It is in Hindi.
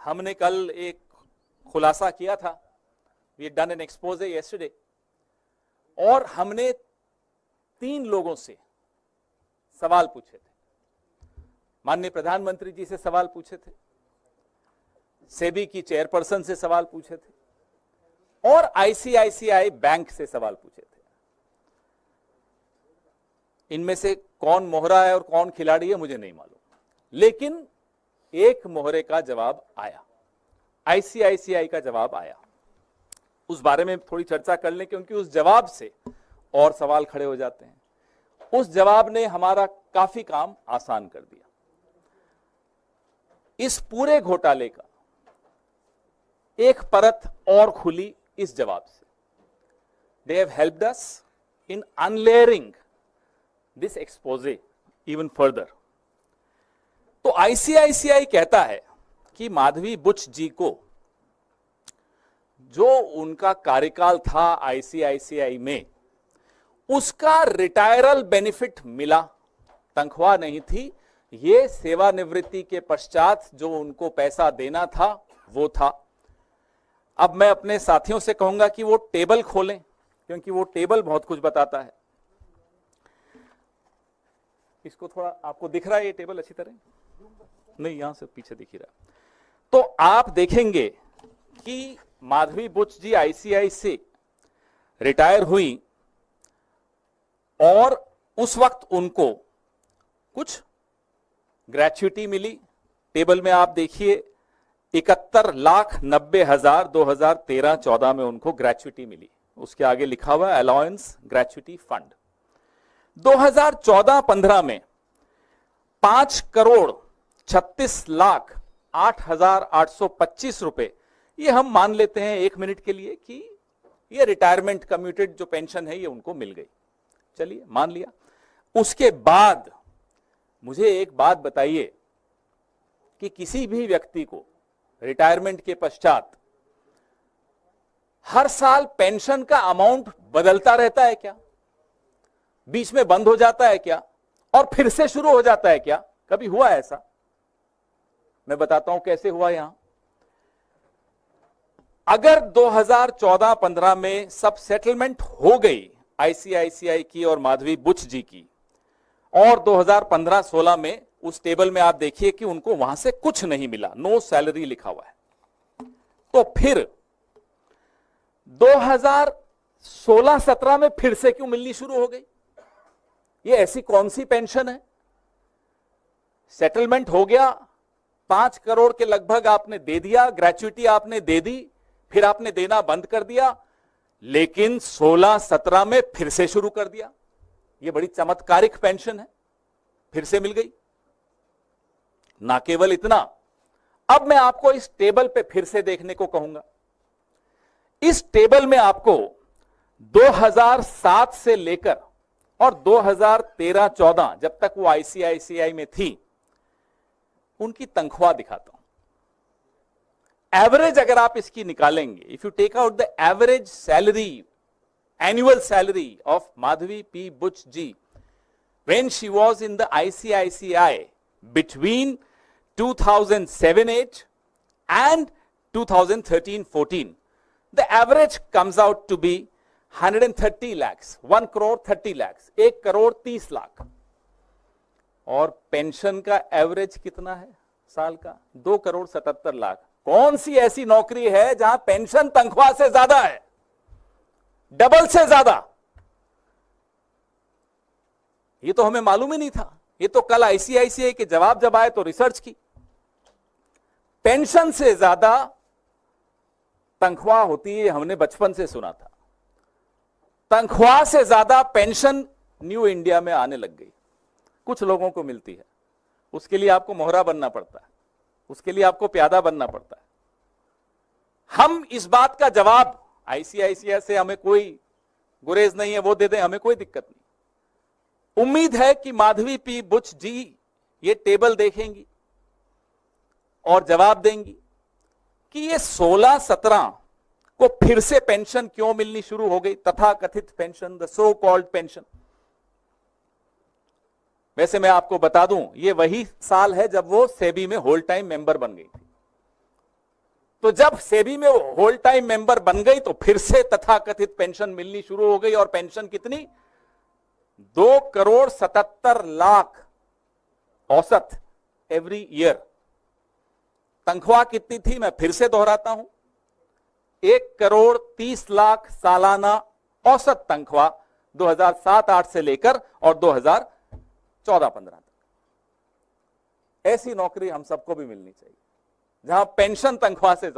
हमने कल एक खुलासा किया था, we done an expose yesterday, और हमने 3 लोगों से सवाल पूछे थे। माननीय प्रधानमंत्री जी से सवाल पूछे थे, सेबी की चेयरपर्सन से सवाल पूछे थे, और आईसीआईसीआई बैंक से सवाल पूछे थे। इनमें से कौन मोहरा है और कौन खिलाड़ी है मुझे नहीं मालूम, लेकिन एक मोहरे का जवाब आया, आईसीआईसीआई का जवाब आया। उस बारे में थोड़ी चर्चा कर लें, क्योंकि उस जवाब से और सवाल खड़े हो जाते हैं। उस जवाब ने हमारा काफी काम आसान कर दिया। इस पूरे घोटाले का एक परत और खुली इस जवाब से। They have helped us in unlayering this exposé even further. तो आईसीआईसीआई कहता है कि माधवी बुच जी को जो उनका कार्यकाल था आईसीआईसीआई में, उसका रिटायरल बेनिफिट मिला, तनख्वाह नहीं थी, ये सेवानिवृत्ति के पश्चात जो उनको पैसा देना था वो था। अब मैं अपने साथियों से कहूंगा कि वो टेबल खोलें, क्योंकि वो टेबल बहुत कुछ बताता है। इसको थोड़ा आपको दिख रहा है ये टेबल अच्छी तरह? नहीं, यहां से पीछे दिख ही रहा। तो आप देखेंगे कि माधवी बुच जी आईसीआई से रिटायर हुई और उस वक्त उनको कुछ ग्रेच्युटी मिली। टेबल में आप देखिए 71,90,000 2013-14 में उनको ग्रेच्युटी मिली। उसके आगे लिखा हुआ अलाउंस ग्रेच्युटी फंड। 2014-15 में 5,36,08,825 रुपए, ये हम मान लेते हैं 1 मिनट के लिए कि ये रिटायरमेंट कम्यूटेड जो पेंशन है ये उनको मिल गई, चलिए मान लिया। उसके बाद मुझे एक बात बताइए कि किसी भी व्यक्ति को रिटायरमेंट के पश्चात हर साल पेंशन का अमाउंट बदलता रहता है क्या? बीच में बंद हो जाता है क्या और फिर से शुरू हो जाता है क्या? कभी हुआ ऐसा? मैं बताता हूं कैसे हुआ। यहां अगर 2014-15 में सब सेटलमेंट हो गई आईसीआईसीआई की और माधवी बुच जी की, और 2015-16 में उस टेबल में आप देखिए कि उनको वहां से कुछ नहीं मिला, नो सैलरी लिखा हुआ है, तो फिर 2016-17 में फिर से क्यों मिलनी शुरू हो गई? ये ऐसी कौन सी पेंशन है? सेटलमेंट हो गया, 5 करोड़ के लगभग आपने दे दिया, ग्रेच्युटी आपने दे दी, फिर आपने देना बंद कर दिया, लेकिन 16-17 में फिर से शुरू कर दिया। ये बड़ी चमत्कारिक पेंशन है, फिर से मिल गई। ना केवल इतना, अब मैं आपको इस टेबल पे फिर से देखने को कहूंगा। इस टेबल में आपको 2007 से लेकर और 2013-14 जब तक वो आईसीआईसीआई में थी, उनकी तनख्वाह दिखाता हूं। एवरेज अगर आप इसकी निकालेंगे, if you take out the average salary, annual salary of Madhavi P. Buch ji when she was in the ICICI between 2007-8 and 2013-14, the average comes out to be 130 lakhs, 1 crore 30 lakhs, 1 crore 30 lakh. और पेंशन का एवरेज कितना है साल का? 2 करोड़ 77 लाख। कौन सी ऐसी नौकरी है जहां पेंशन तनख्वाह से ज्यादा है, डबल से ज्यादा? ये तो हमें मालूम ही नहीं था। ये तो कल आईसीआईसीआई के जवाब जब आए तो रिसर्च की। पेंशन से ज्यादा तनख्वाह होती है, हमने बचपन से सुना था। तनख्वाह से ज्यादा पेंशन न्यू इंडिया में आने लग गई। कुछ लोगों को मिलती है, उसके लिए आपको मोहरा बनना पड़ता है, उसके लिए आपको प्यादा बनना पड़ता है। हम इस बात का जवाब, आईसीआईसीआई से हमें कोई गुरेज नहीं है, वो दे दें, हमें कोई दिक्कत नहीं। उम्मीद है कि माधवी पी बुच जी ये टेबल देखेंगी और जवाब देंगी कि ये 16-17 को फिर से पेंशन क्यों मिलनी शुरू हो गई, तथा कथित pension, the so called pension. वैसे मैं आपको बता दूं, ये वही साल है जब वो सेबी में होल टाइम मेंबर बन गई थी। तो जब सेबी में वो होल टाइम मेंबर बन गई तो फिर से तथाकथित पेंशन मिलनी शुरू हो गई। और पेंशन कितनी? 2,77,00,000 औसत एवरी ईयर। तनख्वाह कितनी थी? मैं फिर से दोहराता हूं, 1,30,00,000 सालाना औसत तनख्वाह 2007-8 से लेकर और 2014-15 तक। ऐसी नौकरी हम सबको भी मिलनी चाहिए जहां पेंशन तनख्वाह से ज्यादा